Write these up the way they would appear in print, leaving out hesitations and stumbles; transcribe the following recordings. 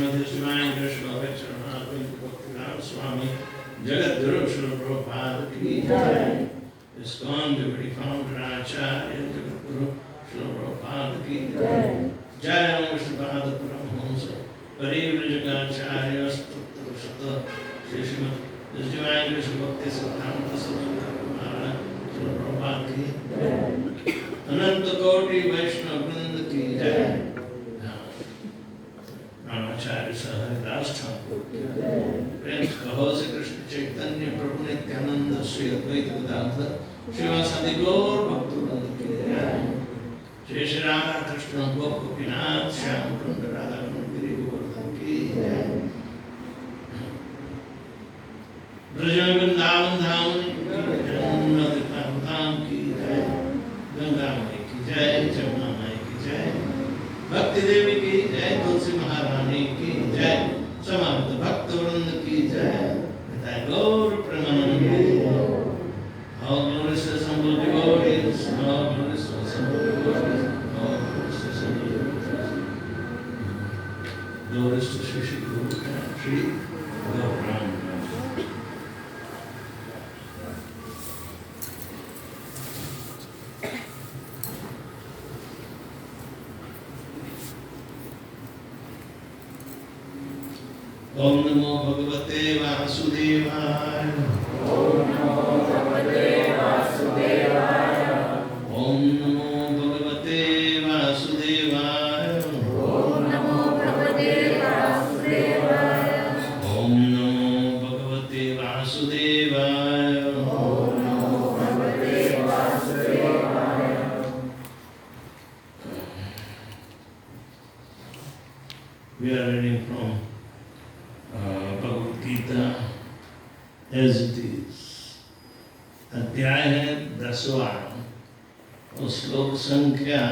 श्रीमती शिवानी कृष्ण भक्तिवेदांत स्वामी जगद्गुरु श्री प्रभुपाद की जय। ISKCON devotee founder आचार्य जगद्गुरु श्री प्रभुपाद की जय। जय ओम विष्णुपाद परमहंस परिव्राजकाचार्य स्तोत्रशत श्री श्रीमती शिवानी कृष्ण भक्ति सिद्धांत सरस्वती श्री प्रभुपाद की जय। अनंत कोटि वैष्णव वृंद की जय। आचार्य हरिदास ठाकुर प्रेम कहो से कृष्ण चैतन्य प्रभु नित्यानंद श्री अद्वैत गदाधर श्रीवासादि गौर भक्तवृंद की जय। श्री श्री राधा कृष्ण गोप गोपीनाथ श्याम कुंड राधा गिरि गोवर्धन की जय। ब्रज वृंदावन धाम की जय। गंगा माई की जय, जमुना माई की जय, भक्ति देवी की जय, तुलसी महारानी की जय, समस्त भक्त वृंद की जय। गौर Premanand all glories to assembled devotees, all glories to assembled devotees, all glories to assembled devotees. Glories to Shri Shri Guru and Shri Gauranga. ओम नमो भगवते वासुदेवाय। ओम नमो भगवते वासुदेवाय। ओम नमो भगवते वासुदेवाय। ओम नमो भगवते वासुदेवाय। ओम नमो भगवते वासुदेवाय। ओम नमो भगवते वासुदेवाय। We are reading from Bhagavad Gita as it is. अध्याय है 10वां और श्लोक संख्या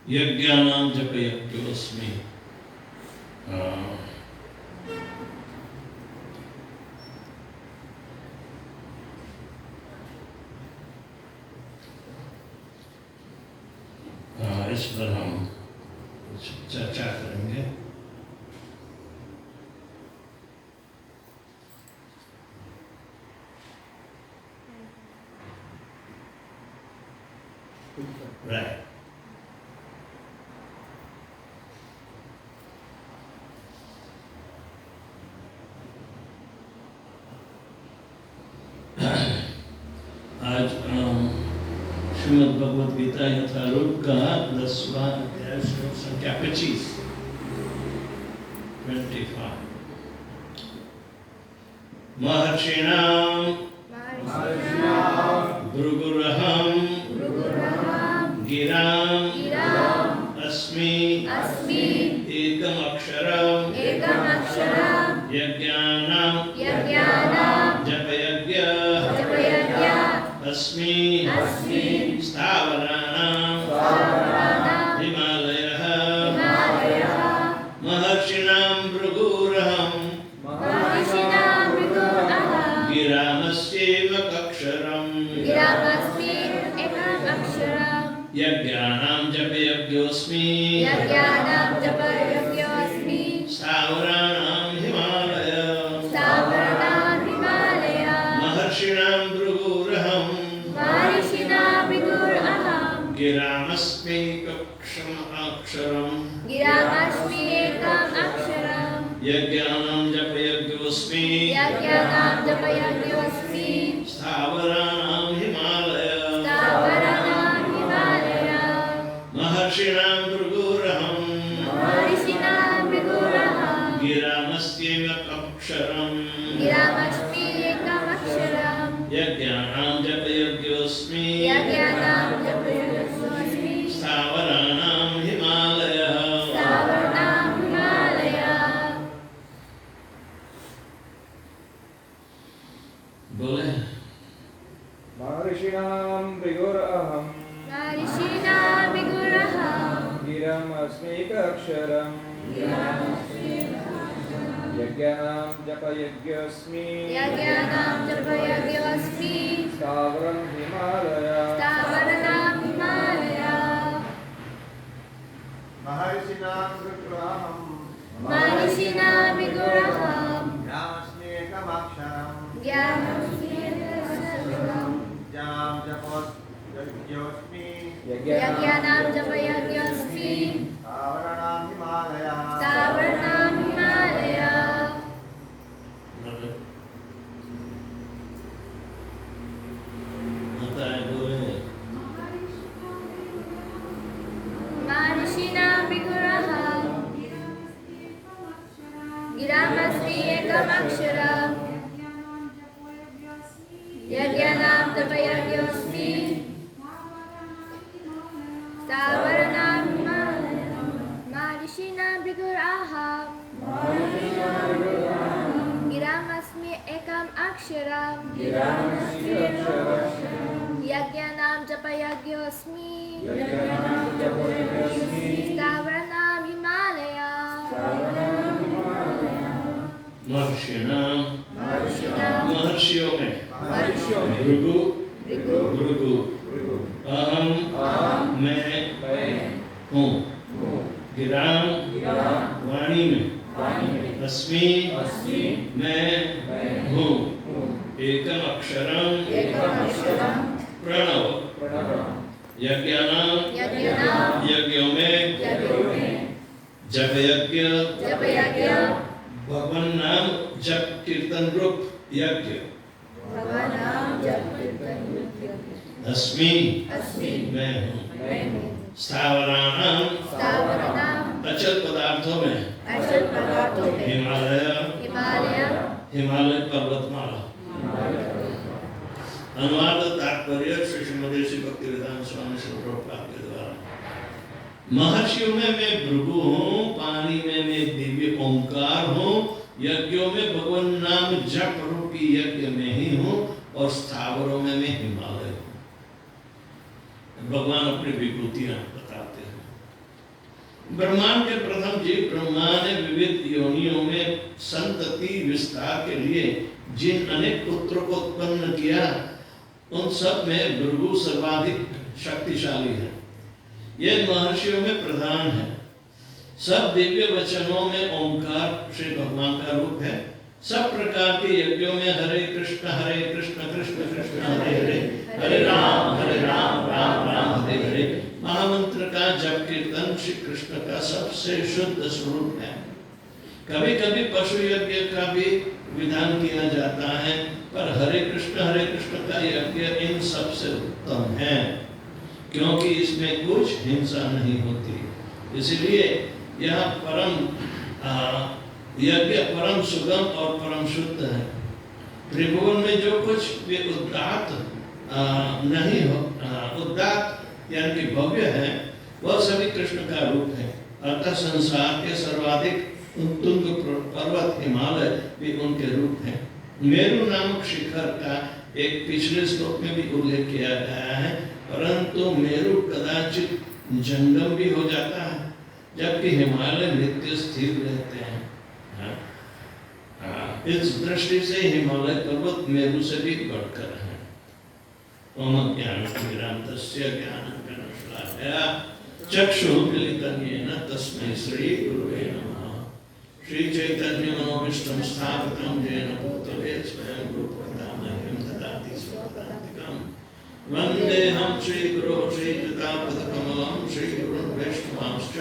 'यज्ञानां जपयज्ञोऽस्मि'। इस पर हम चर्चा करेंगे। Right. आज श्रीमद् भगवद गीता यथारूप का 10वां अध्याय श्लोक संख्या 25 महर्षिणां भृगुरहं गिराम् अस्मि एकमक्षरम् यज्ञानां जपयज्ञः अस्मि स्थावराणां हिमालयः महर्षिणां भृगुरहं गिरामस्येव अक्षरम् यज्ञानां जपयज्ञोऽस्मि स्थावराणां हिमालयः महर्षिणां भृगुरहं गिरामस्मैकमक्षरम् यज्ञानां जपयज्ञोऽस्मि स्थावराणां हिमालयः महर्षिणां भृगुरहम् गिरामस्येकमक्षरम् यज्ञानां जपयज्ञोऽस्मि स्थावराणां हिमालयः बोले महर्षिणां भृगुरहम् गिरमस्मीकाक्षरम् यज्ञानां जपयज्ञोऽस्मि स्थावरं हिमालयः महर्षिणां भृगुरहम् यज्ञानां जपयज्ञोऽस्मि स्थावराणां हिमालयः माता है बोले यज्ञानां तपयज्ञोऽस्मि स्थावराणां महर्षिणां भृगुरहम् गिरामस्मि एकम् अक्षरम् यज्ञानां तपयज्ञोऽस्मि स्थावराणां हिमालयः महर्षियों में भृगु अहम मैं हूँ गिराम वाणी में अस्मि मैं हूँ एकम अक्षरम प्रणव यज्ञानाम यज्ञों में जप यज्ञ भगवान नाम जप कीर्तन रूप यज्ञ अस्मि मैं हूँ स्थावराणां अचल पदार्थों में हिमालय पर्वतमाला अनुवाद तात्पर्य श्री श्रीमती श्री भक्तिवेदांत स्वामी श्री प्रभुपाद के द्वारा महर्षियों में मैं भृगु हूँ पानी में मैं दिव्य ओंकार हूँ यज्ञों में भगवान नाम जप रूपी यज्ञ में ही हूँ और स्थावरों में मैं हिमालय हूँ भगवान अपनी विभूतियां बताते हैं ब्रह्मांड के प्रथम जीव ब्रह्मा ने विविध योनियों में संतति विस्तार के लिए जिन अनेक पुत्रों को उत्पन्न किया उन सब में भृगु सर्वाधिक शक्तिशाली है ये महर्षियों में प्रधान है सब दिव्य वचनों में ओंकार श्री भगवान का रूप है सब प्रकार के यज्ञों में हरे कृष्ण कृष्ण कृष्ण हरे हरे हरे राम राम राम हरे हरे महामंत्र का जप कीर्तन श्री कृष्ण का सबसे शुद्ध स्वरूप है कभी कभी पशु यज्ञ का भी विधान किया जाता है पर हरे कृष्ण का यज्ञ इन सबसे उत्तम है क्योंकि इसमें कुछ हिंसा नहीं होती इसलिए यह परम यज्ञ परम सुगम और परम शुद्ध है त्रिभुवन में जो कुछ भी उदात्त नहीं हो उदात्त यानी कि भव्य है वह सभी कृष्ण का रूप है अतः संसार के सर्वाधिक उत्तुंग पर्वत हिमालय भी उनके रूप है मेरु नामक शिखर का एक पिछले श्लोक में भी उल्लेख किया गया है परंतु मेरु कदाचित जंगम भी हो जाता है जबकि हिमालय नित्य स्थिर रहते हैं इस दृष्टि से हिमालय पर्वत मेरु से भी बढ़कर है ओम ज्ञानतिमिरान्धस्य ज्ञानाञ्जनशलाकया चक्षुर्मिलितं येन तस्मै श्री गुरुवे नमः श्री चैतन्य मनोभीष्टं स्थापितं येन भूतले स्वयं रूपं ददाति स्वपदान्तिकं वन्देऽहं श्रीगुरो श्रीयुतापदकमलं श्रीगुरुं वैष्णवांश्च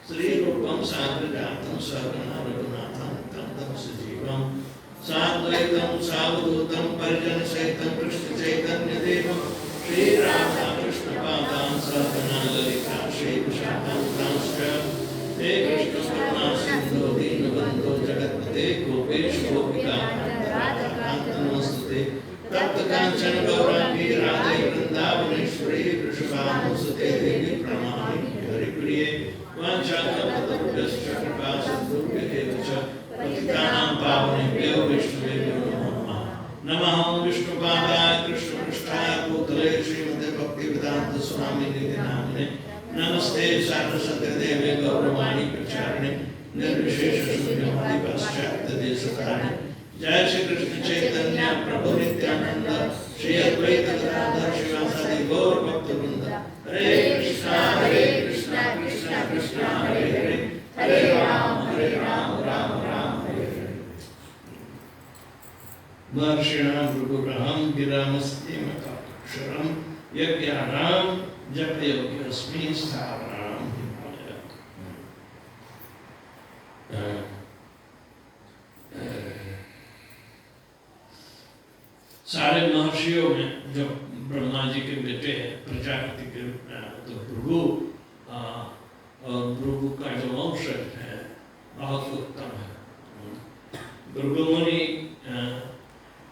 श्रीरूपं साग्रजातं सहगणा रघुनाथं तं सजीवं साद्वैतं सावधूतं परिजनसहितं कृष्णचैतन्यदेवं श्रीराधाकृष्णपादां सहगणा ललिता श्रीविशाखा नमस्ते सारस्वते देवे गौरवाणी प्रचारिणे निर्विशेष शून्यवादी पाश्चात्य देशतारिणे जय श्री कृष्ण चैतन्य प्रभु नित्यानंद श्री अद्वैत गदाधर शिवासादि गौर भक्तवृंद हरे कृष्णा कृष्णा कृष्णा हरे हरे हरे राम राम राम हरे हरे। महर्षिणां भृगुरहं गिरामस्ति मताक्षरं यज्ञानां जपयोग्यस्मि स्थावराणां हिमालयम्। सारे महर्षियों में जो ब्रह्मा जी के बेटे हैं प्रजापति के तो भृगु और भृगु का जो वंशज है बहुत उत्तम है। भृगु मुनि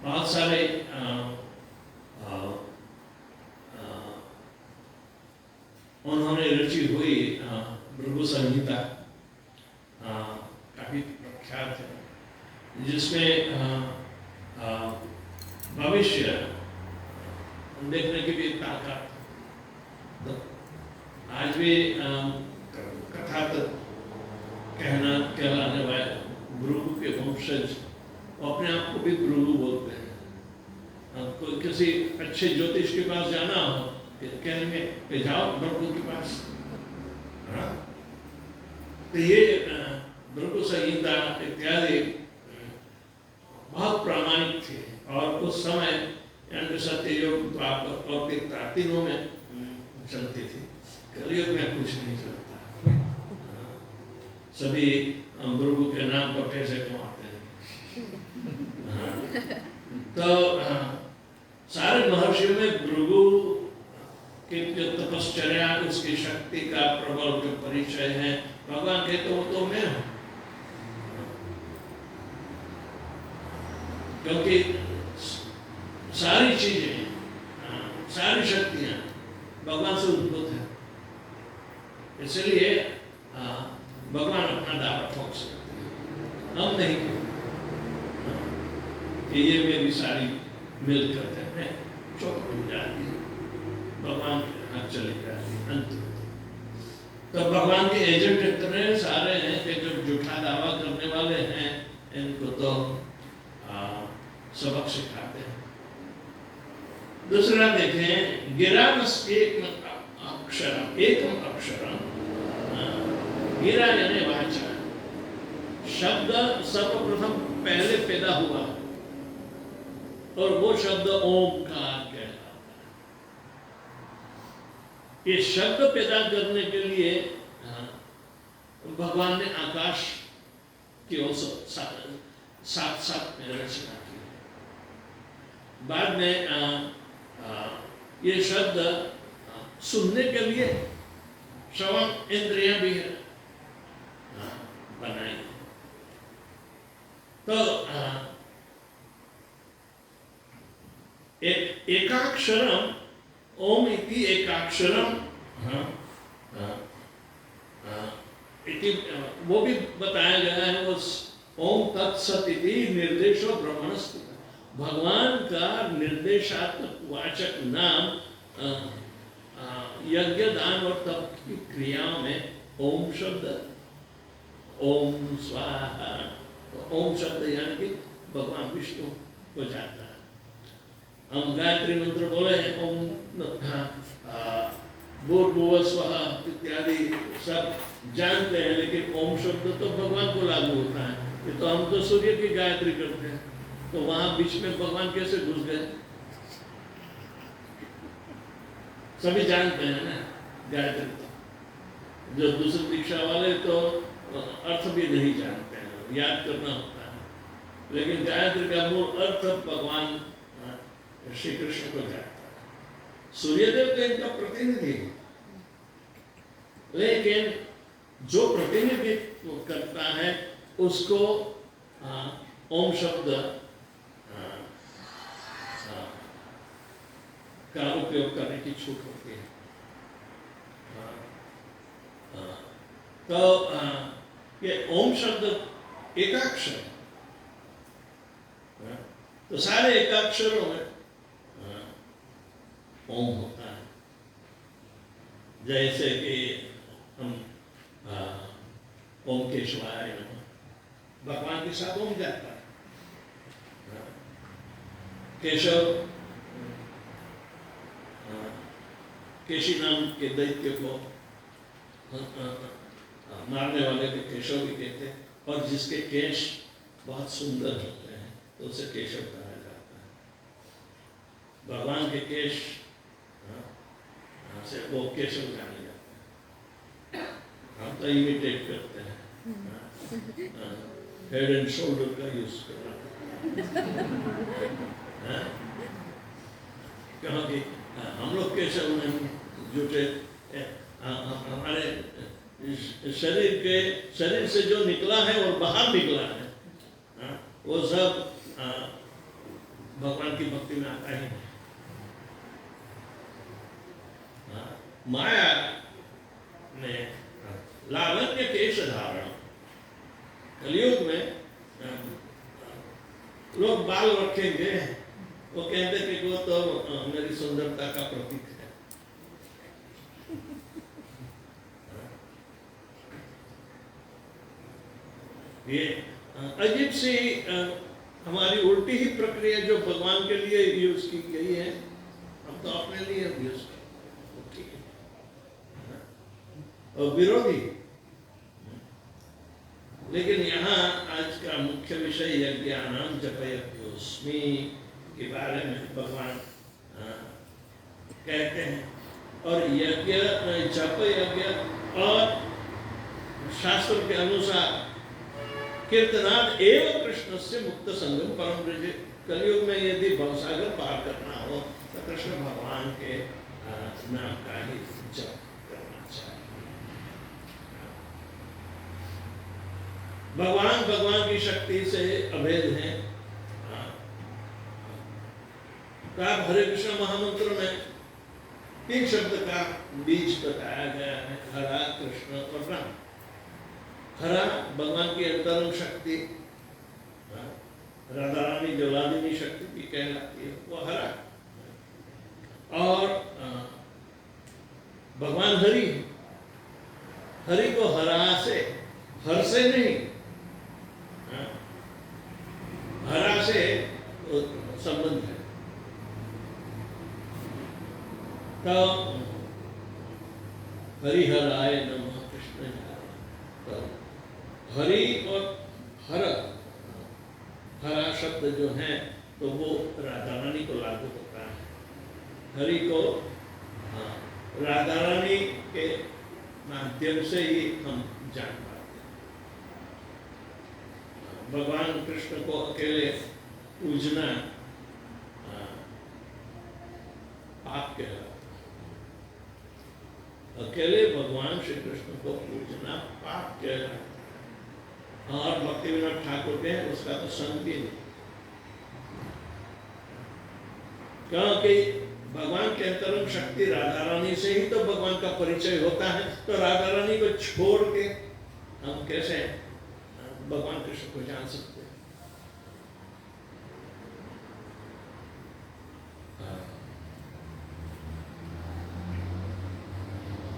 बहुत सारे उन्होंने रची हुई भृगु संहिता काफी प्रख्यात है, जिसमें भविष्य देखने की भी ताकत। तो आज भी कथा तो कहना कहलाने वाले भृगु के वंशज अपने आप को भी भृगु बोलते हैं। कोई किसी अच्छे ज्योतिष के पास जाना हो कहने पे जाओ भृगु के पास। तो ये भृगु संहिता इत्यादि बहुत प्रामाणिक थे और उस समय यानी सत्ययुग द्वापर और त्रेता तीनों में चलती थी। कलयुग में कुछ नहीं चलता। सभी भृगु के नाम पर पैसे कमाते हैं। तो सारे महर्षियों में भृगु की जो तपश्चर्या उसकी शक्ति का प्रबल जो परिचय है भगवान कहते तो मैं हूँ, क्योंकि सारी चीजें सारी शक्तियां भगवान से उद्भूत है। इसलिए भगवान अपना दावा ठोक सकते हैं, हम नहीं कि ये मेरी सारी मिल करते हैं चौपट हो जाती है, भगवान के हाथ चली जाती है अंत। तो भगवान के एजेंट इतने सारे हैं कि जो झूठा दावा करने वाले हैं इनको तो सबक सिखाते हैं। दूसरा देखें, गिरामस एकम अक्षरम, गिरा यानी वाचा शब्द सर्वप्रथम पहले पैदा हुआ और वो शब्द ओमकार कहलाता है। ये शब्द पैदा करने के लिए भगवान ने आकाश की ओर साथ में रचना की। बाद में ये शब्द सुनने के लिए श्रवण इंद्रियां भी बनाई। तो एकाक्षरम ओम इति एकाक्षरम वो भी बताया गया है। वो ओम तत्सत इति निर्देशो ब्रह्मणस्ति, भगवान का निर्देशात्मक वाचक नाम यज्ञ दान और तप की क्रियाओं में ओम शब्द, ओम स्वाहा, ओम शब्द यानी कि भगवान विष्णु को जाता है। हम गायत्री मंत्र बोले हैं ओम भूर्भुवः स्वः इत्यादि सब जानते हैं, लेकिन ओम शब्द तो भगवान को लागू होता है। ये तो हम तो सूर्य की गायत्री करते हैं, तो वहां बीच में भगवान कैसे घुस गए? सभी जानते हैं ना गायत्री। तो जो दूसरी दीक्षा वाले तो अर्थ भी नहीं जानते हैं, याद करना होता है। लेकिन गायत्री का मूल अर्थ भगवान श्री कृष्ण को जाता है। सूर्यदेव तो इनका प्रतिनिधि है, लेकिन जो प्रतिनिधित्व करता है उसको ओम शब्द का उपयोग करने की छूट होती है। तो ये ओम शब्द एकाक्षर, तो सारे एकाक्षरों में ओम होता है। जैसे कि हम ओम केशवाय नमः, भगवान के साथ ओम जाता है। केशव केशी नाम के दैत्य को मारने वाले को केशव भी कहते हैं, और जिसके केश बहुत सुंदर होते हैं तो उसे केशव कहा जाता है। भगवान के केश से वो केशव जाने जाते हैं। हम तो इमिटेट करते हैं, हेड एंड शोल्डर का यूज कर रहे हैं, क्योंकि हम लोग केशव में जुटे, हमारे शरीर से जो निकला है और बाहर निकला है वो सब भगवान की भक्ति में आता ही नहीं। माया ने लावण्य केश धारण, कलयुग में लोग बाल रखेंगे, वो कहते कि वो तो मेरी सुंदरता का प्रतीक है। ये अजीब सी हमारी उल्टी ही प्रक्रिया जो भगवान के लिए यूज की गई है, हम तो अपने लिए यूज करते हैं, और विरोधी। लेकिन यहाँ आज का मुख्य विषय यज्ञानाम जपयज्ञोस्मि के बारे में भगवान कहते हैं। और यज्ञ, जप यज्ञ, और शास्त्र के अनुसार कीर्तनाद एवं कृष्ण से मुक्त संगम परम ब्रज। कलयुग में यदि भवसागर पार करना हो तो कृष्ण भगवान के नाम का ही जप करना चाहिए। भगवान की शक्ति से अभेद है। हरे कृष्ण महामंत्र में 3 शब्द का बीज बताया गया है, हरा, कृष्ण और राम। हरा भगवान की अंतरंग शक्ति, राधा रानी जलादिनी शक्ति भी कहलाती है, वो हरा। और भगवान हरि, हरि को हरा से, हर से नहीं, हरा से संबंध है। तो हरिहराय नमः, कृष्ण। तो हरि और हर, हरा शब्द जो है तो वो राधा रानी को लागू होता है। हरि को राधा रानी के माध्यम से ही हम जान पाते हैं। भगवान कृष्ण को अकेले पूजना पाप कहलाता है। अकेले भगवान श्री कृष्ण को पूजना पाप कहलाता है। और भक्ति विनोद ठाकुर के उसका तो संग भी नहीं, क्योंकि भगवान के अंतरंग शक्ति राधा रानी से ही तो भगवान का परिचय होता है। तो राधा रानी को छोड़ के हम कैसे भगवान कृष्ण को जान सकते हैं?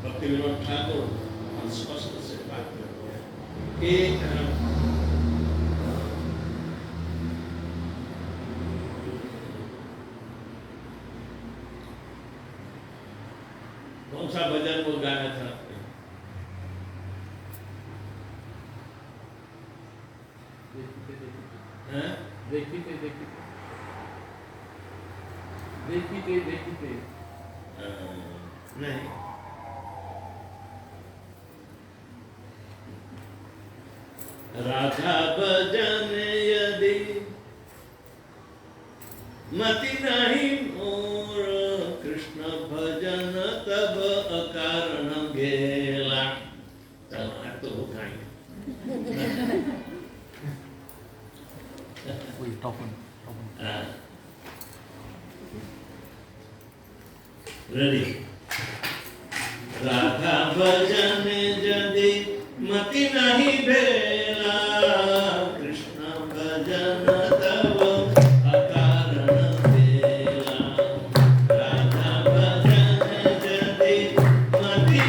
भक्ति विनोद ठाकुर स्पष्ट से बात करते हैं कि कौन सा भजन वो गाया था आपने? देखिते नहीं, राधा भजन यदि मति नहीं मोर, कृष्ण भजन तब अकारण गेला। तो वो गाएंगे। रेडी। राधा भजन यदि मति नहीं भेला, कृष्ण भजन तब अकारण भेला। राधा भजन यदि मति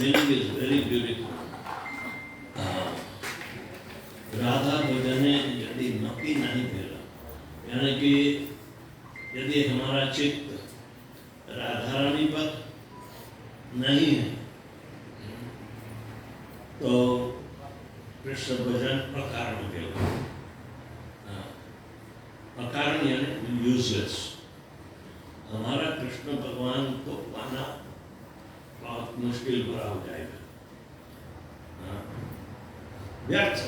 meaning is very beautiful. Radha भजने यदि मति नहीं फेरा, यानी कि यदि हमारा चित्त राधा रानी पर नहीं है तो कृष्ण भजन अकारण केवल, अकारण यानी यूजलेस। हमारा कृष्ण भगवान को पाना बहुत मुश्किल भरा हो जाएगा, व्यर्थ।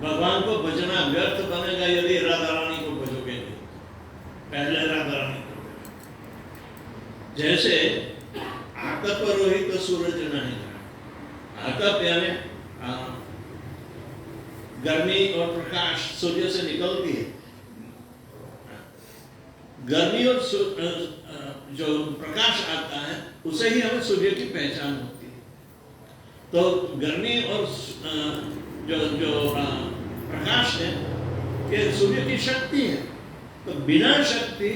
भगवान को भजना व्यर्थ बनेगा यदि राधा रानी को भजोगे नहीं। पहले राधा रानी को भजो। जैसे आतप रोहित तो सूरज नहीं, आतप यानी गर्मी और प्रकाश सूर्य से निकलती है। गर्मी और जो प्रकाश आता है उसे ही हमें सूर्य की पहचान होती है। तो गर्मी और जो प्रकाश है कि सूर्य की शक्ति है, तो बिना शक्ति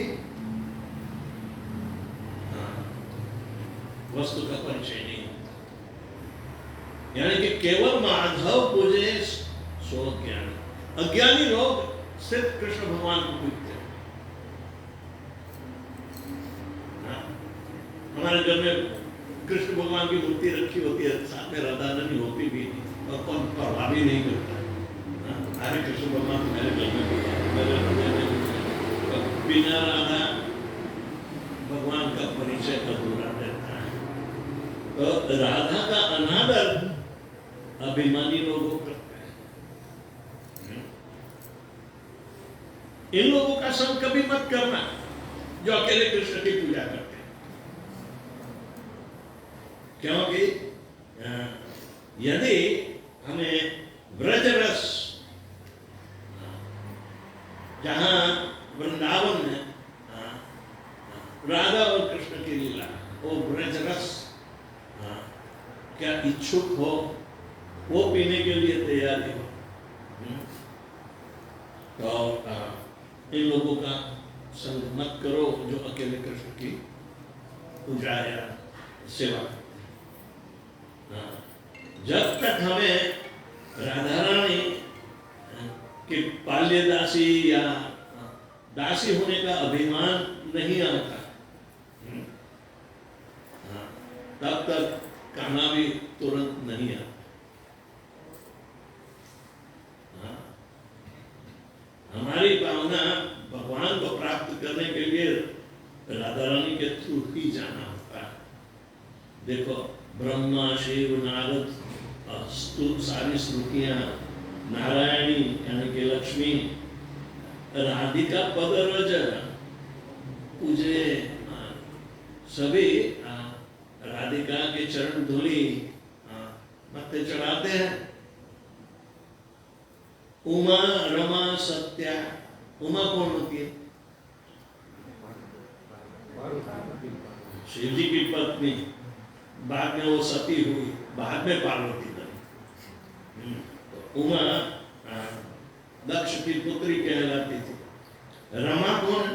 वस्तु का परिचय नहीं होता। यानी कि केवल माधव पूजे सो ज्ञानी। अज्ञानी लोग सिर्फ कृष्ण भगवान को पूजते हैं। हमारे घर में कृष्ण भगवान की मूर्ति रखी होती है, साथ में राधा रानी होती भी नहीं और कौन प्रभाव भी नहीं करता। अरे कृष्ण भगवान मेरे घर में भी है, मेरे हृदय में भी है। बिना राधा भगवान का परिचय अधूरा रहता है। तो राधा का अनादर अभिमानी लोगों करते हैं। इन लोगों का संग कभी मत करना जो अकेले कृष्ण की पूजा करते हैं, क्योंकि यदि हमें ब्रज रस, जहां वृंदावन में राधा और कृष्ण की लीला, वो ब्रज रस क्या इच्छुक हो वो पीने के लिए तैयारी हो, तो इन लोगों का संग मत करो जो अकेले कृष्ण की पूजा या सेवा। जब तक हमें राधा रानी के पाल्य दासी या दासी होने का अभिमान नहीं आता, तब तक कहना भी तुरंत नहीं आता। हमारी भावना भगवान को प्राप्त करने के लिए राधा रानी के थ्रू ही जाना होता है। देखो ब्रह्मा शिव नारद सारी श्रुतियां नारायणी यानी कि लक्ष्मी राधिका पदरज पूजे, सभी राधिका के चरण धूली मत्थे चढ़ाते हैं। उमा रमा सत्या, उमा कौन होती है? शिव जी की पत्नी, बाद में वो सती हुई, बाद में पार्वती बनी। तो उमा दक्ष की पुत्री कहलाती थी। रमा कौन है?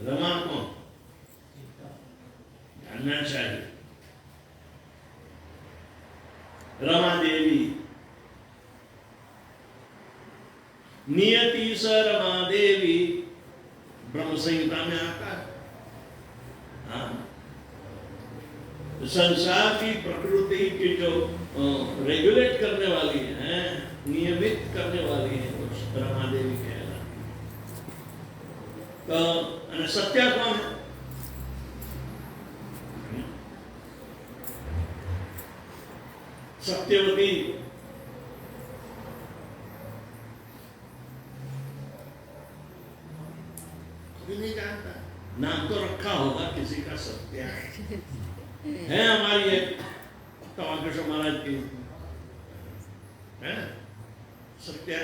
रमा कौन? जानना चाहिए। रमा देवी, नियति स रमा देवी, ब्रह्म संहिता में आता है। संसार की प्रकृति की जो रेगुलेट करने वाली है, नियमित करने वाली है, वो रमा देवी कहलाती है। तो सत्या कौन है? सत्यवती, कोई नहीं जानता। नाम तो रखा होगा किसी का, सत्या है हमारी एक कृष्ण महाराज की है सत्या।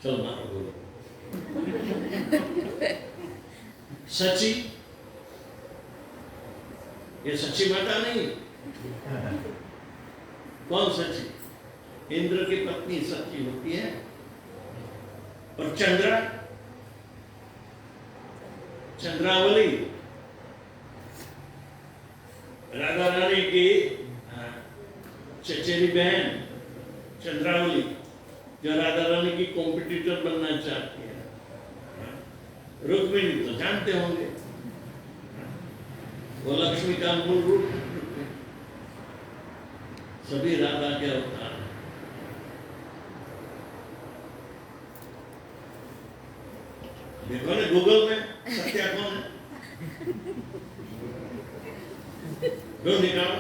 चल मारो बोलो। सची, ये सची माता नहीं। कौन सची? इंद्र की पत्नी सची होती है। और चंद्रा, चंद्रावली राधा रानी की चचेरी बहन चंद्रावली, जो राधा रानी की कॉम्पिटिटर बनना चाहती है। रुक्मिणी तो जानते होंगे, वो लक्ष्मी का मूल रूप है। सभी राधा के अवतार हैं। देखो ना गूगल में सत्या कौन है, ढूंढ निकालो।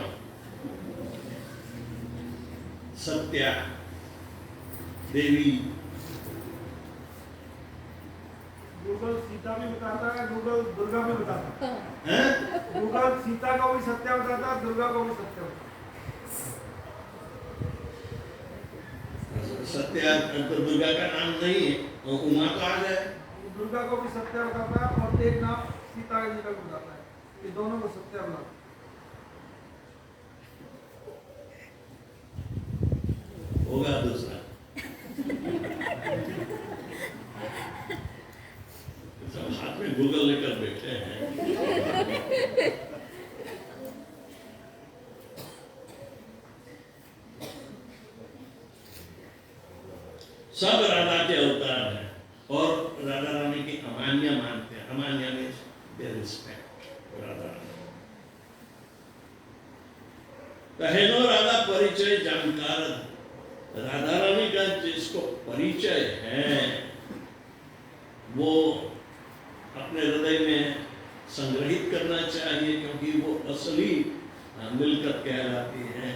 सत्या देवी। गूगल सीता भी बताता है, गूगल दुर्गा भी बताता हैं? है। गूगल सीता को भी सत्या बताता है, दुर्गा को भी सत्या बताता सत्या तो दुर्गा का नाम नहीं है, और उमा तो आ जाए। है। दुर्गा को भी सत्या बताता है और एक नाम सीता जी का भी बताता है। ये दोनों को सत्या बताता है। होगा दूसरा। सब हाथ में गूगल लेकर बैठे हैं। सब राधा के अवतार हैं और राधा रानी की अमान्य मानते हैं। अमान्य में रिस्पेक्ट राधा रानी। कहेनो राधा परिचय जानकार। राधा रानी का जिसको परिचय है वो अपने हृदय में संग्रहित करना चाहिए, क्योंकि वो असली मिलकर कहलाती हैं।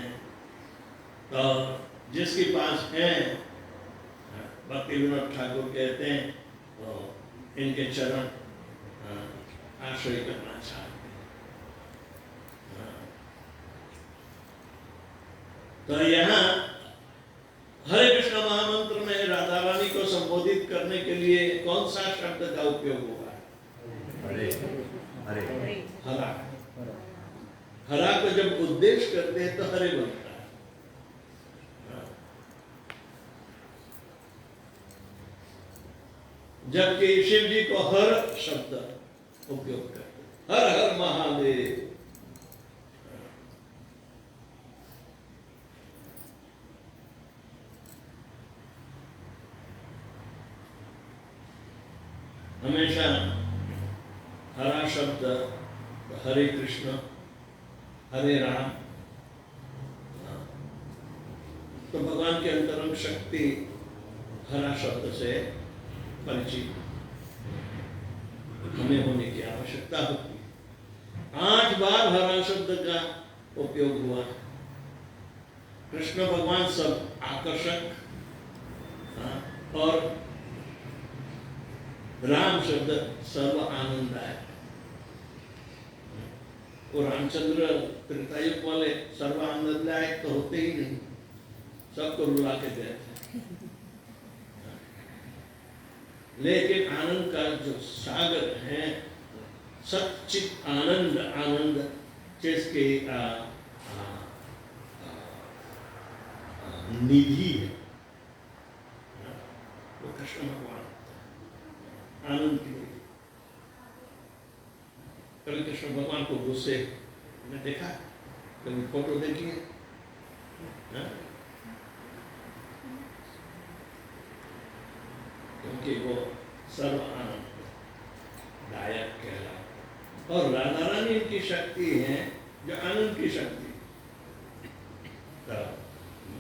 तो जिसके पास है, भक्ति विनोद ठाकुर कहते हैं, तो इनके चरण आश्रय करना चाहते हैं। तो यहाँ हरे कृष्ण महामंत्र में राधा रानी को संबोधित करने के लिए कौन सा शब्द का उपयोग हुआ है? हरे हरे हरा। हरा को जब उद्देश्य करते हैं तो हरे बनता है। जबकि शिव जी को हर शब्द उपयोग करते, हर हर महादेव। हमेशा हरा शब्द हरे कृष्ण, हरे राम, तो भगवान के अंतरंग शक्ति हरा शब्द से परिचित हमें होने की आवश्यकता होती है। 8 बार हरा शब्द का उपयोग हुआ। कृष्ण भगवान सब आकर्षक और राम शब्द सर्व आनंददायक। वो रामचंद्र त्रेतायुग वाले सर्व आनंददायक तो होते ही नहीं, सबको रुला के गए थे। लेकिन आनंद का जो सागर है, सच्चित आनंद, आनंद जिसके निधि है, वो कृष्ण भगवान आनंद की। कभी कृष्ण भगवान को गुस्से में देखा, कभी फोटो देखिए, क्योंकि वो सर्व आनंद दायक कहला। और राधा रानी की शक्ति है जो आनंद की शक्ति। तो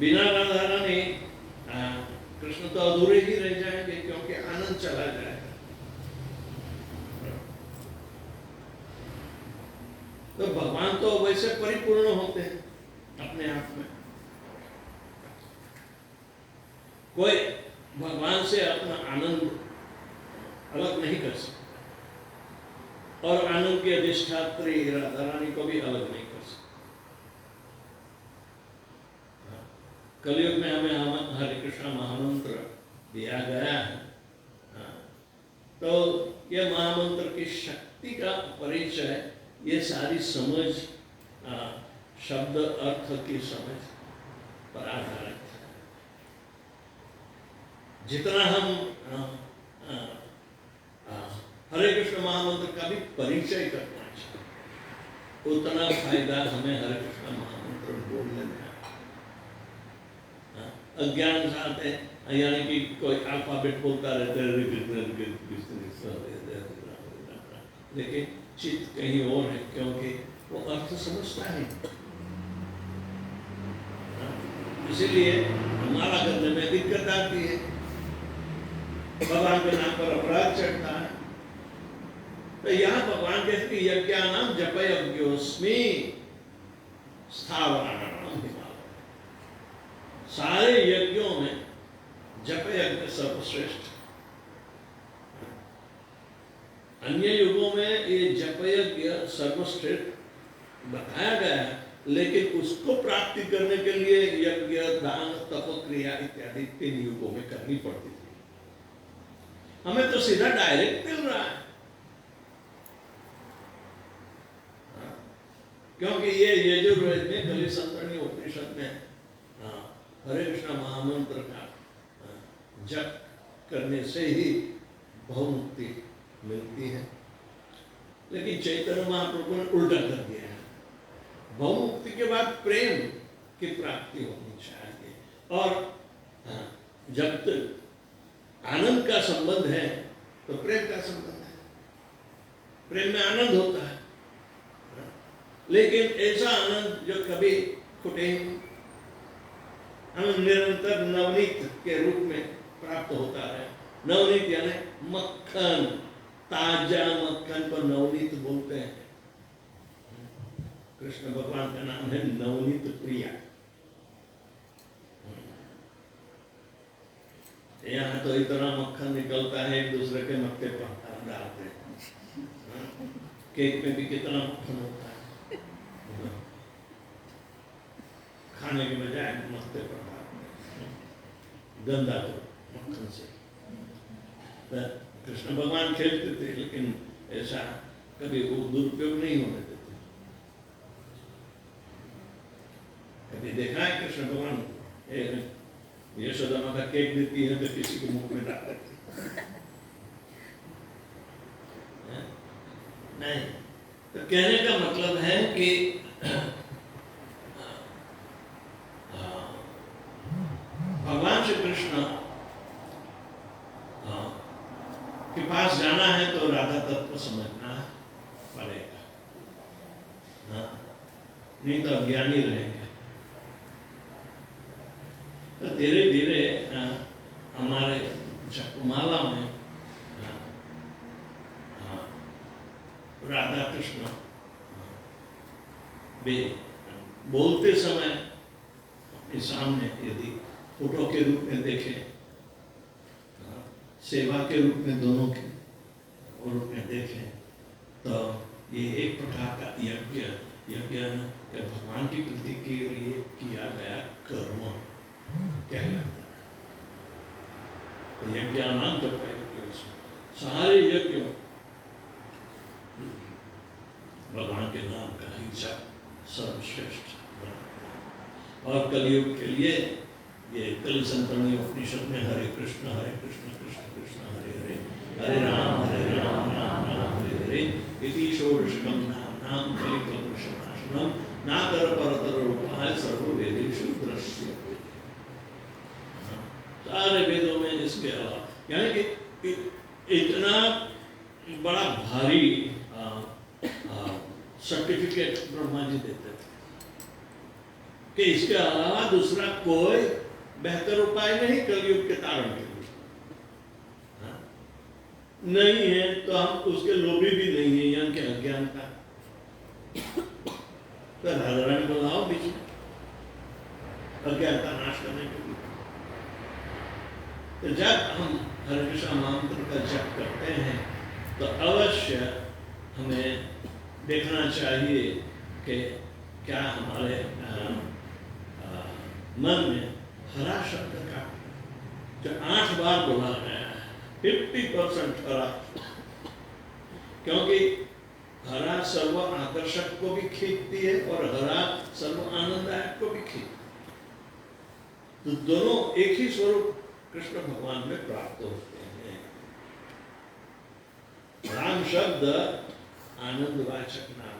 बिना राधा रानी कृष्ण तो अधूरे ही रह जाएंगे, क्योंकि आनंद चला जाएगा। तो भगवान तो वैसे परिपूर्ण होते हैं अपने आप में। कोई भगवान से अपना आनंद अलग नहीं कर सकता, और आनंद की अधिष्ठात्री राधा रानी को भी अलग नहीं कर सकता। कलयुग में हमें हरे कृष्ण महामंत्र दिया गया है। हाँ, तो ये महामंत्र की शक्ति का परिचय, ये सारी समझ, शब्द अर्थ की समझ पर आधारित है। जितना हम हरे कृष्ण महामंत्र का भी परिचय करना चाहिए, उतना फायदा हमें हरे कृष्ण महामंत्र बोलने में। अज्ञान साथ है, यानी कि कोई अल्फाबेट बोलता रहता है, लेकिन चित्त कहीं और है, क्योंकि वो अर्थ समझता है। इसीलिए हमारा करने में दिक्कत आती है, भगवान के नाम पर अपराध चढ़ता है। तो यहाँ भगवान कहते हैं यज्ञानाम जपयज्ञोस्मि स्थावराणाम हिमालय। सारे यज्ञों में जप यज्ञ सर्वश्रेष्ठ। अन्य युगों में ये जप यज्ञ सर्वश्रेष्ठ बताया गया है, लेकिन उसको प्राप्ति करने के लिए यज्ञ, दान, तप, क्रिया इत्यादि 3 युगों में करनी पड़ती थी। हमें तो सीधा डायरेक्ट मिल रहा है, क्योंकि ये यजुर्वेद में कलि संतरणी उपनिषद में हरे कृष्ण महामंत्र का जप करने से ही बहुमुक्ति मिलती है। लेकिन चैतन्य महाप्रभु ने उल्टा कर दिया है, बहुमुक्ति के बाद प्रेम की प्राप्ति होनी चाहिए। और जब तक आनंद का संबंध है तो प्रेम का संबंध है, प्रेम में आनंद होता है। लेकिन ऐसा आनंद जो कभी खुटे, हम निरंतर नवनीत के रूप में प्राप्त होता है। नवनीत यानी मक्खन, ताजा मक्खन पर नवनीत बोलते हैं। कृष्ण भगवान का नाम है नवनीत प्रिया। यहाँ तो इतना मक्खन निकलता है, एक दूसरे के मक्के पर डालते हैं। केक में भी कितना मक्खन होता है, खाने के बजाय मक्के पर डालते हैं, गंदा तो मक्खन से। कृष्ण भगवान खेलते थे, लेकिन ऐसा कभी वो दुरुपयोग नहीं होने देते। कभी देखा है कृष्ण भगवान यशोदा माता केक देती है तो किसी के मुंह में डाल देती नहीं। तो कहने का मतलब है कि भगवान श्री कृष्ण के पास जाना है तो राधा तत्व समझना पड़ेगा, नहीं तो अज्ञानी रहेंगे। तो धीरे धीरे हमारे जपमाला में राधा कृष्ण भी बोलते समय अपने सामने यदि फोटो के रूप में देखें, सेवा के रूप में दोनों के रूप में देखें, तो ये एक प्रकार का यज्ञ या भगवान की प्रीति के लिए किया गया कर्म कहलाता है। तो यज्ञानाम जपयज्ञ, सारे यज्ञ भगवान के नाम का ही जप सर्वश्रेष्ठ। और कलयुग के लिए ये कलि संतरणी उपनिषद में हरे कृष्ण कृष्ण कृष्ण हरे हरे, हरे राम राम राम हरे हरे, इति षोडशकं नाम कलिकल्पनाशनम नातर परतर रूपाय सर्ववेदेषु दृश्यते। सारे वेदों में इसके अलावा, यानी कि इतना बड़ा भारी सर्टिफिकेट ब्रह्मा जी देते थे कि इसके अलावा दूसरा कोई बेहतर उपाय नहीं कलयुग के तारण के लिए। नहीं है तो हम उसके लोभी भी नहीं है, यानी कि अज्ञानता। तो राधारानी को लाओ बीच में अज्ञानता नाश करने के लिए। तो जब हम हरे कृष्ण मंत्र का जप करते हैं तो अवश्य हमें देखना चाहिए कि क्या हमारे मन में हरा शब्द का जो 8 बार बोला गया है 50% हरा, क्योंकि हरा सर्व आकर्षक को भी खींचती है और हरा सर्व आनंददायक को भी खींचती है। तो दोनों एक ही स्वरूप कृष्ण भगवान में प्राप्त होते हैं। राम शब्द आनंदवाचक नाम,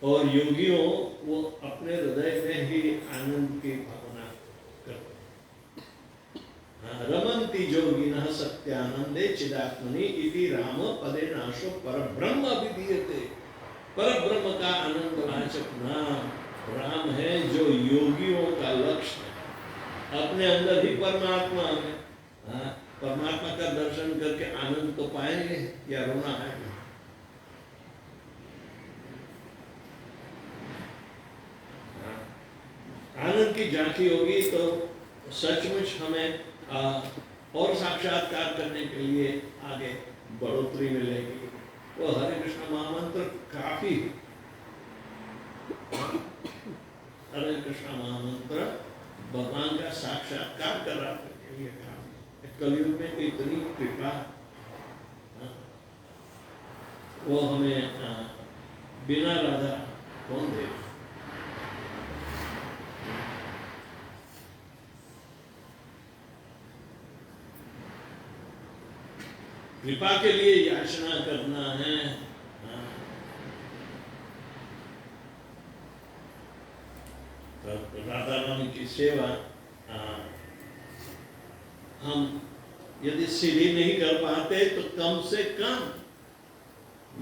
और योगियों वो अपने हृदय में ही आनंद की भावना करते हैं। रमन्ति योगिनः सत्यानंदे चिदात्मनि इति राम पदे नाशो परब्रह्म अभिधीयते। परब्रह्म का आनंदवाचक नाम राम है, जो योगियों का लक्ष्य है। अपने अंदर ही परमात्मा है, परमात्मा का दर्शन करके आनंद तो पाएंगे या रोना आएगा। आनंद की झांकी होगी तो सचमुच हमें और साक्षात्कार करने के लिए आगे बढ़ोतरी मिलेगी। वो हरे कृष्ण महामंत्र काफी, हरे कृष्ण महामंत्र भगवान का साक्षात्कार कराने के लिए काम। कलयुग में इतनी कृपा, वो हमें बिना राधा कौन दे। कृपा के लिए याचना करना है। राधा रानी की सेवा हम यदि सीधी नहीं कर पाते तो कम से कम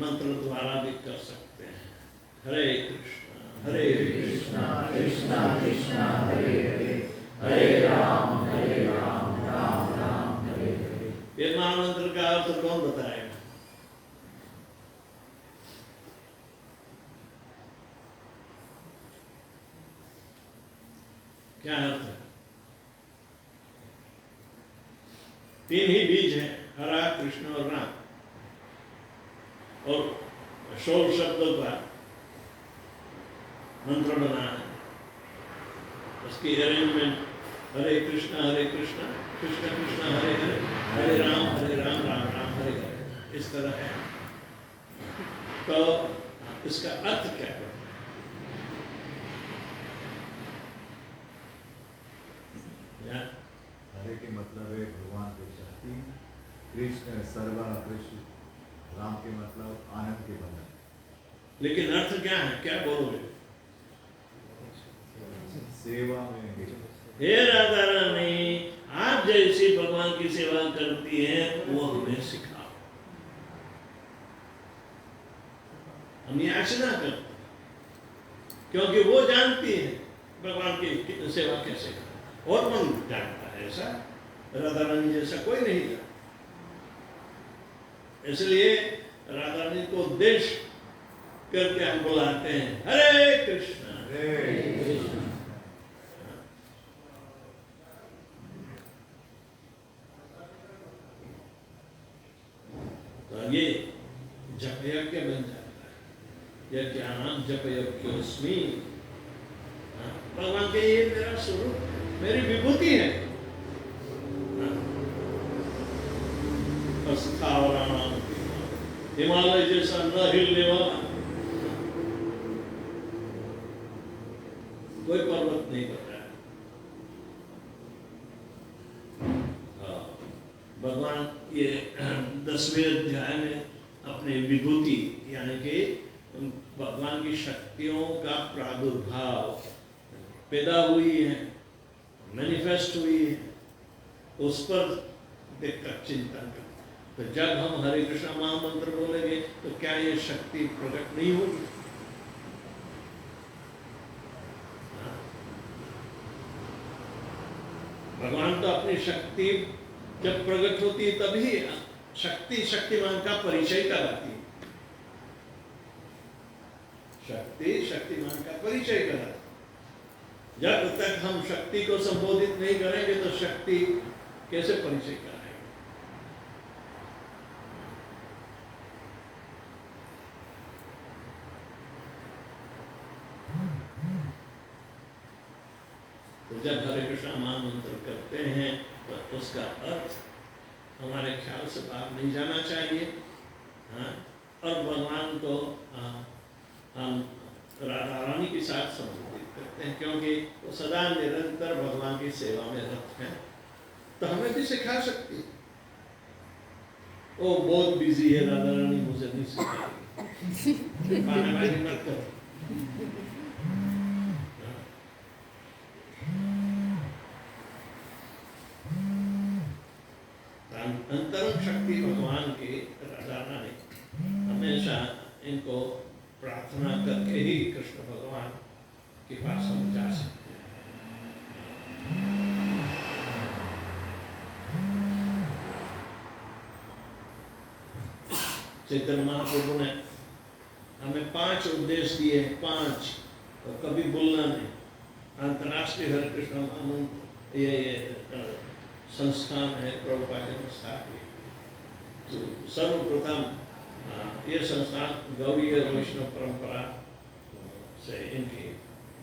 मंत्र द्वारा भी कर सकते हैं। हरे कृष्णा कृष्णा कृष्णा हरे हरे, हरे राम राम राम हरे हरे। ये महामंत्र का अर्थ कौन बताएगा? क्या अर्थ है? तीन ही बीज है, हरा कृष्ण और राम, और 16 शब्दों का मंत्र बना है। उसकी अरेंजमेंट हरे कृष्णा कृष्ण कृष्ण हरे हरे, हरे राम राम राम हरे हरे, इस तरह है। तो इसका अर्थ क्या है? हरे के मतलब है भगवान की शक्ति, कृष्ण सर्व कृष्ण, राम के मतलब आनंद के बंधन। लेकिन अर्थ क्या है? क्या बोलोगे? सेवा में हे राधा रानी, आप जैसी भगवान की सेवा करती हैं वो हमें सिखाओ। हम याचना करते हैं क्योंकि वो जानती है भगवान की सेवा कैसे करें, और मन जानता है ऐसा, राधा रानी जैसा कोई नहीं जानता। इसलिए राधा रानी को उद्देश्य करके हम बुलाते हैं हरे कृष्णा तो ये जप यज्ञ बन जाता है। यज्ञानां जप यज्ञोस्मि, भगवान के ये मेरा स्वरूप, मेरी विभूति है। हिमालय जैसा न हिलने वाला कोई पर्वत नहीं बताया। भगवान ये 10वें अध्याय में अपने विभूति यानी कि भगवान की शक्तियों का प्रादुर्भाव पैदा हुई है, मैनिफेस्ट हुई है, उस पर देखकर चिंतन कर। तो जब हम हरे कृष्ण महामंत्र बोलेंगे तो क्या ये शक्ति प्रकट नहीं होगी? भगवान तो अपनी शक्ति जब प्रकट होती है तभी शक्ति शक्तिमान का परिचय कराती है। शक्ति शक्तिमान का परिचय कराती है। जब तक हम शक्ति को संबोधित नहीं करेंगे तो शक्ति कैसे परिचय कराएगी? तो जब हरे कृष्ण महामंत्र करते हैं तो उसका अर्थ हमारे ख्याल से बाहर नहीं जाना चाहिए। हाँ, और भगवान को हम राधा रानी के साथ संबोधित करते हैं, क्योंकि वो सदा निरंतर भगवान की सेवा में रत हैं। तो हमें भी सिखा सकती है। वो बहुत बिजी है, राधा रानी मुझे नहीं सिखाएगी, बहानेबाजी मत करो। अंतरंग शक्ति भगवान की राधा रानी हमेशा इनको प्रार्थना करके ही कृष्ण भगवान के पास हम जा सकते हैं। चैतन्य महाप्रभु ने हमें 5 उपदेश दिए, 5, और कभी भूलना नहीं। अंतर्राष्ट्रीय हरे कृष्ण महामंत्र ये संस्थान है, प्रभुपाद ने स्थापित। तो सर्वप्रथम ये संस्थान गौड़ीय वैष्णव परंपरा से इनकी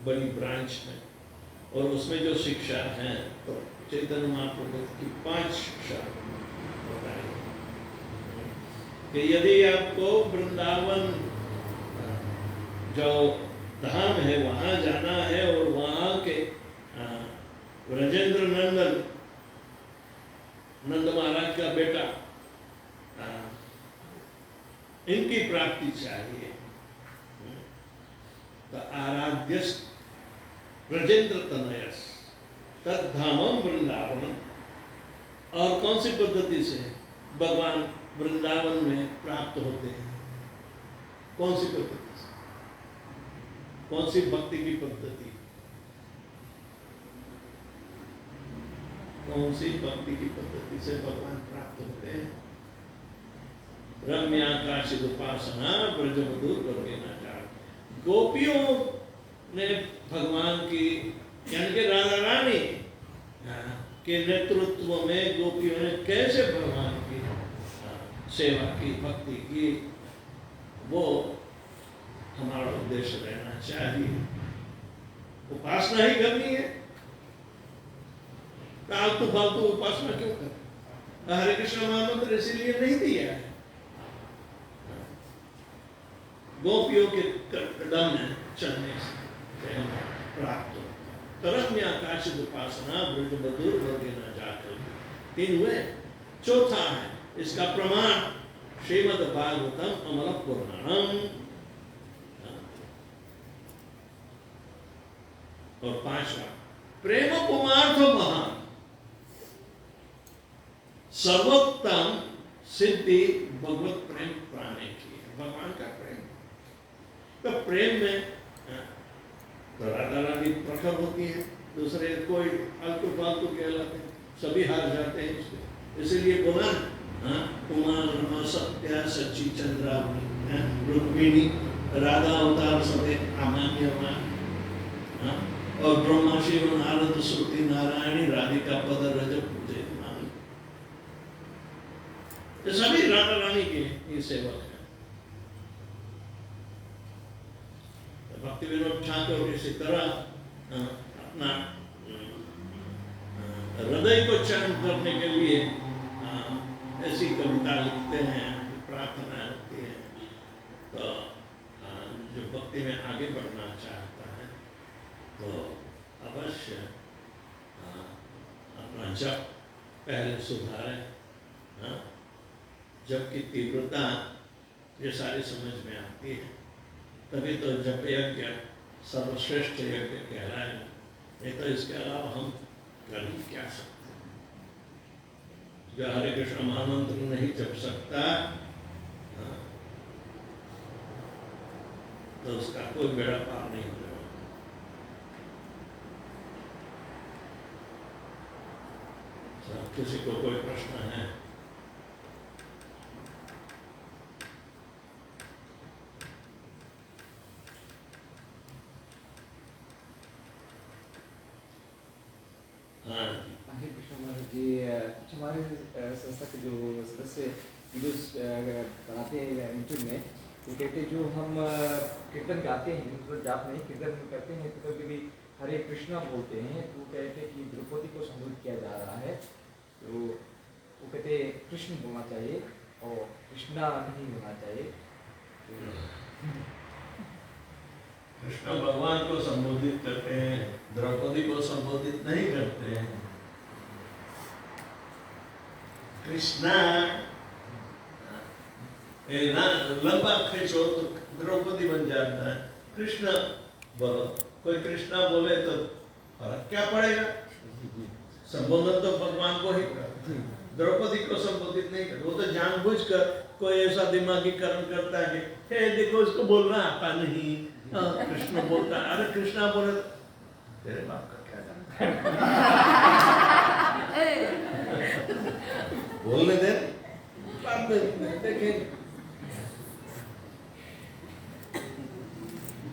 बड़ी ब्रांच है, और उसमें जो शिक्षा है तो चैतन्य महाप्रभु की 5 शिक्षा बताई कि यदि आपको वृंदावन जो धाम है वहाँ जाना है और वहाँ के ब्रजेंद्र नंदन नंद महाराज का बेटा इनकी प्राप्ति चाहिए, तो आराध्यस ब्रजेंद्र तनयस तद्धामम वृंदावन। और कौन सी पद्धति से भगवान वृंदावन में प्राप्त होते हैं? कौन सी पद्धति से? कौन सी भक्ति की पद्धति? कौन सी भक्ति की पद्धति से भगवान प्राप्त होते हैं? रम्याकाशित उपासना ब्रजमधुर वर्गेनाचार। गोपियों ने भगवान की, यानी कि राधा रानी के नेतृत्व में गोपियों ने कैसे भगवान की सेवा की, भक्ति की, वो हमारा उद्देश्य रहना चाहिए। उपासना ही करनी है, फालतू फालतू उपासना क्यों कर? हरे कृष्ण महामंत्र इसीलिए नहीं दिया है। गोपियों के कदम में चलने से हम प्राप्त हो। रम्याकाशित उपासना ब्रजमधुर वर्गेना जाकर 3 हुए। चौथा है इसका प्रमाण श्रीमद् भागवतम अमल पुराणम, और 5वां प्रेम पुमार्थ महान। सर्वोत्तम सिद्धि भगवत प्रेम पाने की है, भगवान का प्रेम। तो प्रेम में तो राधा रानी प्रखर होती है, दूसरे कोई फालतू फालतू कहलाते हैं, सभी हार जाते हैं इसको। इसलिए बोला कुमार रमा सत्या सच्ची चंद्रावली रुक्मिणी राधा अवतार सदे अमान्यमान, और ब्रह्मा शिव नारद श्रुति नारायणी राधिका पद रज पूजे। ये सभी राधा रानी के ये सेवक हैं। भक्ति विनोद ठाकुर इसी तरह अपना हृदय को चैन करने के लिए ऐसी कविता लिखते हैं, प्रार्थना होती है। तो जो भक्ति में आगे बढ़ना चाहता है तो अवश्य अपना जप पहले सुधारे। जप की तीव्रता ये सारी समझ में आती है, तभी तो जप यज्ञ सर्वश्रेष्ठ यज्ञ कहलाए। नहीं तो इसके अलावा हम कर ही क्या सकते हैं? जो हरे कृष्ण महामंत्र नहीं जप सकता तो उसका कोई बेड़ा पार नहीं हो जाएगा। किसी को कोई प्रश्न है? हरे कृष्ण महाराज जी, हमारे संस्था के जो सदस्य वीडियोस बनाते हैं यूट्यूब में, वो कहते हैं जो हम कीर्तन गाते हैं, तो जाप नहीं कीर्तन करते हैं, तो कभी भी हरे कृष्णा बोलते हैं तो कहते हैं कि द्रौपदी को संबोधित किया जा रहा है, तो वो कहते हैं कृष्ण बोलना चाहिए और कृष्णा नहीं होना चाहिए। कृष्ण भगवान को संबोधित करते हैं, द्रौपदी को संबोधित नहीं करते हैं। कृष्णा ना लंबा खींचो तो द्रौपदी बन जाता है। कृष्ण बोलो, कोई कृष्णा बोले तो फर्क क्या पड़ेगा? संबोधन तो भगवान को ही करता है, द्रौपदी को संबोधित नहीं करता। वो तो जानबूझकर कोई ऐसा दिमागीकरण करता है कि हे देखो इसको बोलना आता नहीं, कृष्ण बोलता है। अरे कृष्णा बोले तेरे बाप का क्या जानता है? बोलने दे, बात देखेंगे।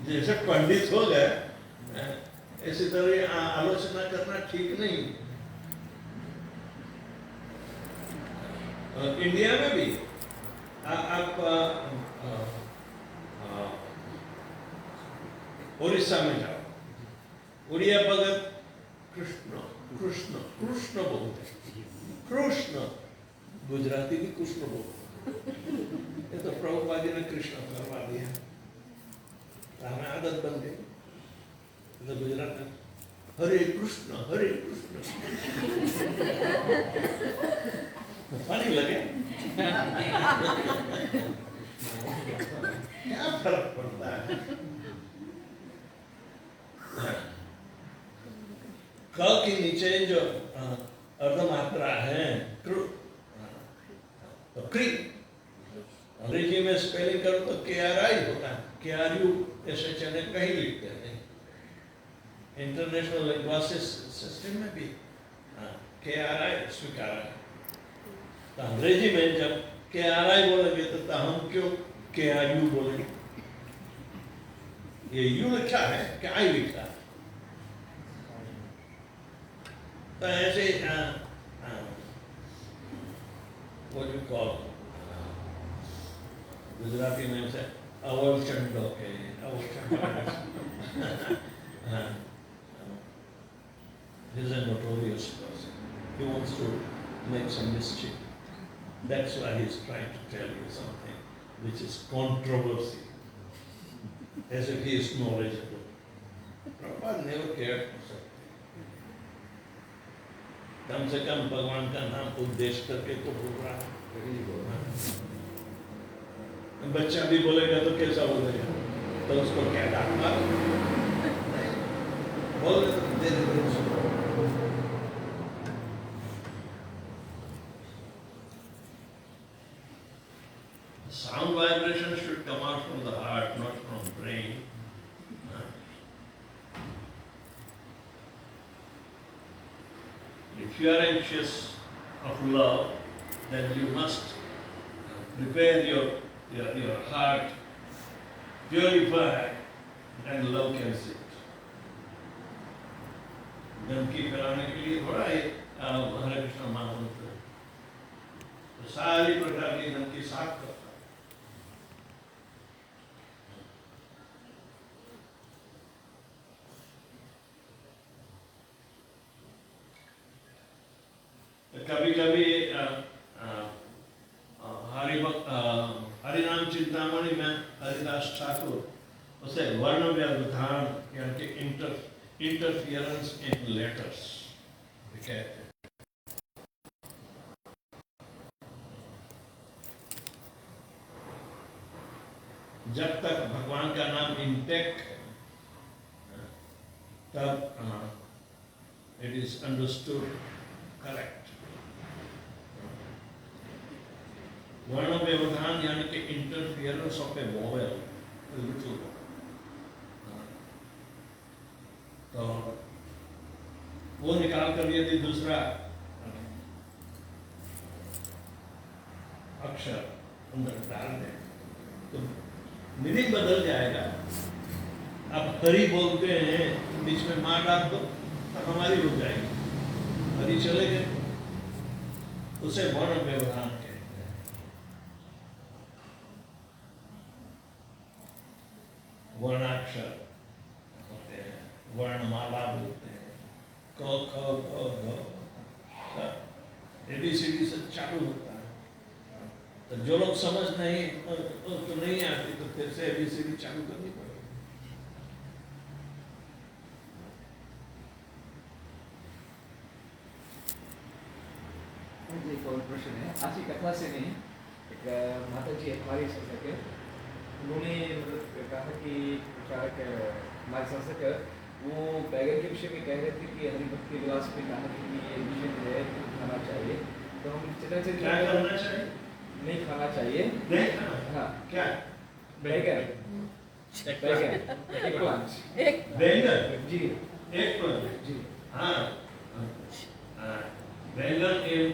जैसे पंडित हो गए इसी तरह आलोचना करना ठीक नहीं। इंडिया में भी आप उड़ीसा में जाओ, उड़िया भगत कृष्ण कृष्ण कृष्ण बोलते, कृष्ण गुजराती भी कृष्ण बोलते। ये तो प्रभुपाद जी ने कृष्ण करवा दिया, हमें आदत बन गई। तो गुजरात में हरे कृष्ण पानी लगे क्या फर्क पड़ता है? क के नीचे जो अर्धमात्रा है तो क्री, अंग्रेजी में स्पेलिंग करो तो KRI होता है, KRU कहीं लिखते हैं। इंटरनेशनल लिंग्विस्टिक्स सिस्टम में भी KRI स्वीकार है। तो अंग्रेजी में जब KRI बोलेंगे तो हम क्यों KRU बोलेंगे? ये यू लिखा है कि आई लिखा है। तो ऐसे what you call गुजराती में से अवल चंडो के he's a notorious person. He wants to make some mischief. That's why he's trying to tell you something which is controversy, as if he is knowledgeable. Prabhupada never cared for such. कम से कम भगवान का नाम उपदेश करके तो बोल रहा है। बच्चा भी बोलेगा तो कैसा बोलेगा? तो उसको क्या डांटना? बोल दे तो धीरे धीरे सुनो। Sound vibration should come out from the heart, not from brain. If you are anxious of love, then you must prepare your heart, purify, and love can sit. धमकी फैलाने के लिए थोड़ा ही हरे कृष्ण महामंत्र तो सारी प्रकार की धमकी साफ करता है। कभी कभी हरिनाम चिंतामणि में हरिदास ठाकुर उसे वर्ण व्यवधान यानी कि interference in letters कहते हैं। जब तक भगवान का नाम इंटेक्ट है तब it is understood correct. वर्ण व्यवधान यानी कि interference of a vowel, a little vowel. तो वो निकाल कर यदि दूसरा अक्षर अंदर डाल दें तो मीनिंग बदल जाएगा। अब हरि बोलते हैं बीच में माँ डाल दो तो हमारी हो जाएगी, हरि चले गए, उसे वर्ण व्यवधान कहते हैं। वर्णाक्षर होते हैं वर्णमाला बोलते हैं, क ख ग घ, ABCD से चालू होता है। तो जो लोग समझ नहीं तो नहीं आती तो फिर से ABCD चालू करनी पड़ेगी। एक और प्रश्न है, आज की कथा से नहीं, एक माता जी हमारी संसद है, उन्होंने मतलब कहा कि प्रचारक हमारे संसद वो बैगन के विषय में कह रहे थे कि हरिभक्ति विलास में कहा कि ये विषय जो है खाना चाहिए, तो हम चित्र से क्या करना चाहिए? नहीं खाना चाहिए, नहीं खाना। हाँ क्या? बैगन बैंगन जी एक जी हाँ बैंगन in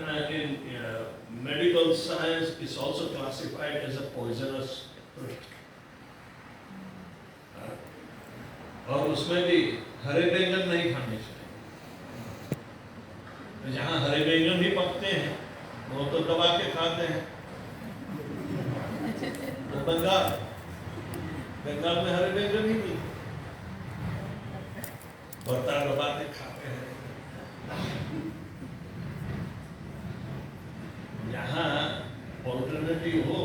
medical science is also classified as a poisonous fruit. और उसमें भी हरे बैंगन नहीं खाने चाहिए। जहाँ हरे बैंगन भी पकते हैं वो तो दबा के खाते हैं। तो बंगाल में हरे बैंगन ही नहीं, भरता दबा के खाते हैं। यहाँ ऑल्टरनेटिव हो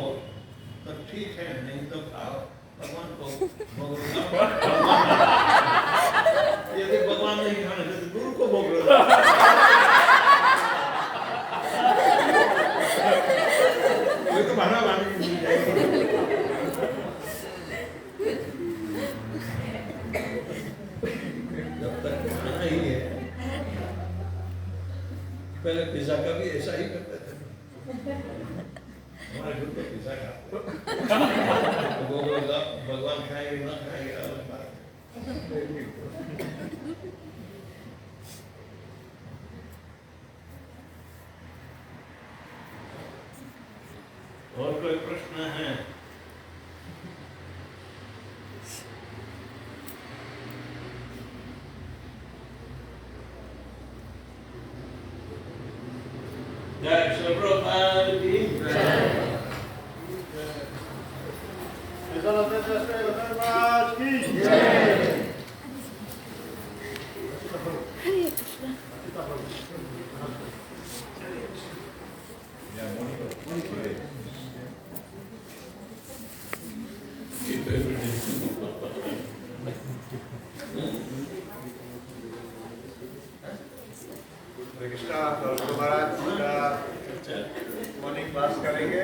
तो ठीक है, नहीं तो खाओ, भगवान को भोग लगाओ। यदि भगवान नहीं खाने देते गुरु को भोग लगाओ। ये तो बहाना बानी मिल जाएगी। जब तक खाना ही है, पहले पिज्जा का भी ऐसा ही करते थे। हमारे घर पर पिज्जा खाते, भगवान खाएंगे ना खाएंगे अलग बात है। और कोई प्रश्न है? जय श्री प्रभुपाद की जय। कृष्णा गुरु महाराज का मॉर्निंग क्लास करेंगे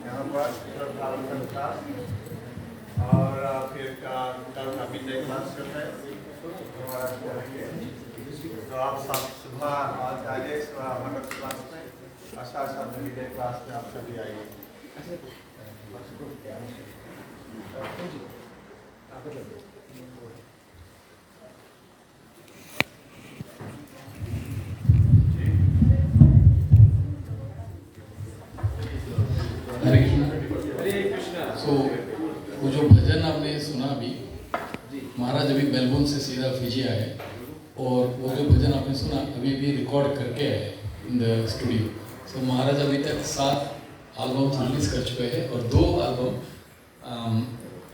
यहाँ पर भागवत क्लास, और फिर कल का विजय क्लास जो है महाराज करेंगे। तो आप सब सुबह आज आइए भागवत क्लास में, और साथ साथ विजय क्लास में आप सभी आइए। हरे कृष्णा। सो वो जो भजन आपने सुना अभी, महाराज अभी मेलबोर्न से सीधा फिजी आए, और वो जो भजन आपने सुना अभी भी रिकॉर्ड करके आए इन द स्टूडियो। सो महाराज अभी तक 7 एल्बम रिलीज कर चुके हैं, और 2 एल्बम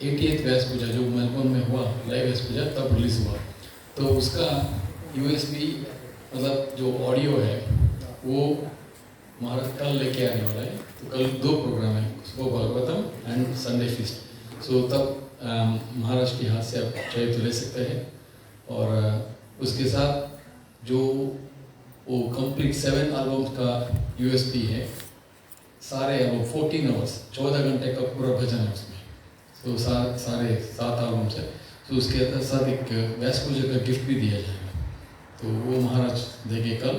88th व्यास पूजा जो मेलबोर्न में हुआ, लाइव व्यास पूजा तब रिलीज हुआ। तो उसका USB मतलब जो ऑडियो है वो महाराज कल लेके आने वाला है। तो कल 2 प्रोग्राम है, सुबह भागवतम एंड संडे फीस्ट। सो तब महाराज के हाथ से आप चाहे तो ले सकते हैं। और उसके साथ जो वो कंप्लीट 7 एल्बम्स का USB है, सारे एल्बम 14 आवर्स 14 घंटे का पूरा भजन है उसमें। तो सारे 7 एल्बम्स है। तो उसके साथ एक व्यास पूजा का गिफ्ट भी दिया जाएगा, तो वो महाराज देंगे कल।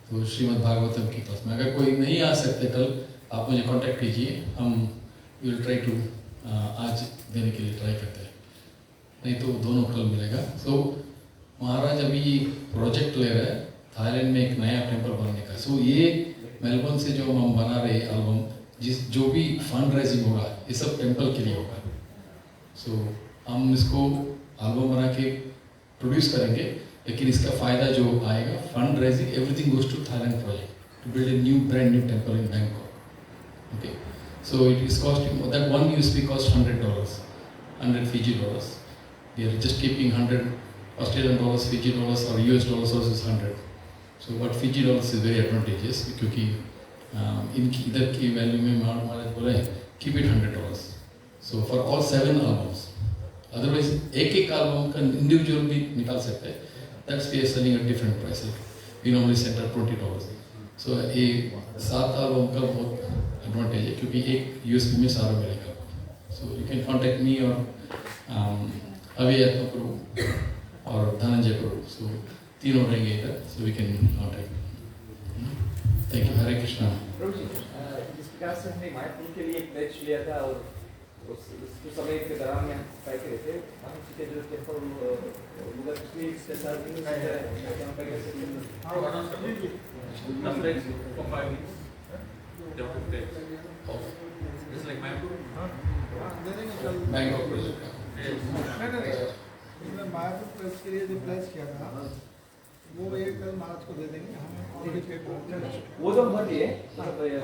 तो श्रीमद् भागवतम की क्लास में अगर कोई नहीं आ सकते कल, आप मुझे कांटेक्ट कीजिए, हम विल ट्राई टू आज देने के लिए ट्राई करते हैं, नहीं तो दोनों कल मिलेगा। सो महाराज अभी प्रोजेक्ट ले रहे हैं थाईलैंड में एक नया टेम्पल बनने का। सो ये मेलबोर्न से जो हम बना रहे एल्बम, जो भी फंड रेजिंग होगा ये सब टेम्पल के लिए होगा। सो हम इसको एल्बम बना के प्रोड्यूस करेंगे, लेकिन इसका फायदा जो आएगा, fund raising everything goes to Thailand project to build a brand new temple in Bangkok. Okay, so it is costing, that one USB costs $100, $100 Fiji. We are just keeping 100 Australian dollars, Fiji dollars or US dollars also is 100. So what Fiji dollars is very advantageous क्योंकि इनकी इधर की value में महाराज बोले keep it $100. So for all 7 albums, otherwise एक album का individual भी निकाल सकते हैं. That's we are selling at different price. We normally sell at $20. So ये 7 album का बहुत advantage है क्योंकि एक USB में सारा मिलेगा. So you can contact me or अभी Prabhu और धनंजय प्रभु. So तीनों रहेंगे इधर. So we can contact. Thank you. Hare Krishna. प्रभु जी, जिस प्रकार से हमने मायापुर के लिए एक प्लेज लिया था और उस समय के दौरान में हम ट्राई करे थे, हम के जो टेम्पल मुगर पिछले से साल दिन से हम पे कैसे just like Mayapur. दे देंगे कल। Bangkok project. नहीं मायापुर प्रेस के लिए जो प्लेस किया था वो एक कल महाराज को दे देंगे, हमें ऑलरेडी पेपर वो तो बहुत ही है।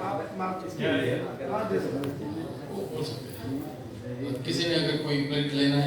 आप मार्च इसके लिए हाँ दे सकते हैं। किसी ने अगर कोई प्लेट लेना है